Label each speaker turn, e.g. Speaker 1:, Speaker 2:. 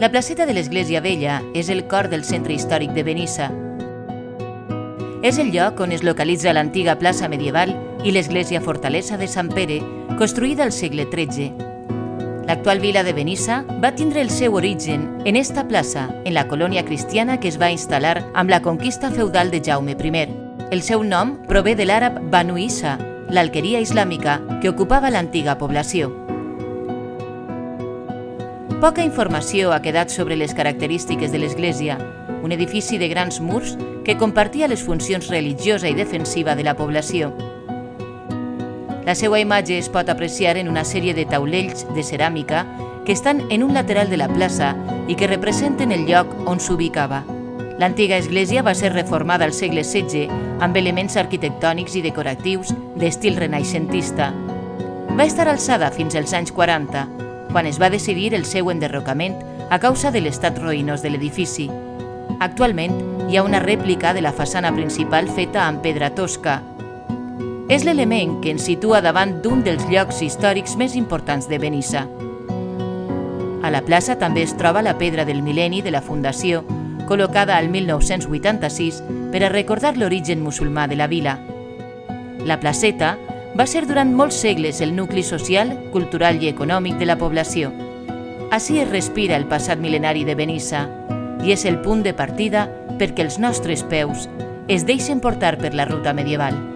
Speaker 1: La placeta de l'Església Vella és el cor del centre històric de Benissa. És el lloc on es localitza l'antiga plaça medieval i l'església fortalesa de Sant Pere, construïda al segle XIII. L'actual vila de Benissa va tindre el seu origen en esta plaça, en la colònia cristiana que es va instal·lar amb la conquista feudal de Jaume I. El seu nom prové de l'àrab Banu Issa, l'alqueria islàmica que ocupava l'antiga població. Poca informació ha quedat sobre les característiques de l'església, un edifici de grans murs que compartia les funcions religiosa i defensiva de la població. La seva imatge es pot apreciar en una sèrie de taulells de ceràmica que estan en un lateral de la plaça i que representen el lloc on s'ubicava. L'antiga església va ser reformada al segle XVI amb elements arquitectònics i decoratius d'estil renaixentista. Va estar alçada fins als anys 40, quan es va decidir el seu enderrocament a causa de l'estat ruïnós de l'edifici. Actualment hi ha una rèplica de la façana principal feta amb pedra tosca. És l'element que ens situa davant d'un dels llocs històrics més importants de Benissa. A la plaça també es troba la pedra del mil·lenni de la fundació, col·locada al 1986 per a recordar l'origen musulmà de la vila. La placeta va ser durant molts segles el nucli social, cultural i econòmic de la població. Ací es respira el passat mil·lenari de Benissa i és el punt de partida perquè els nostres peus es deixen portar per la ruta medieval.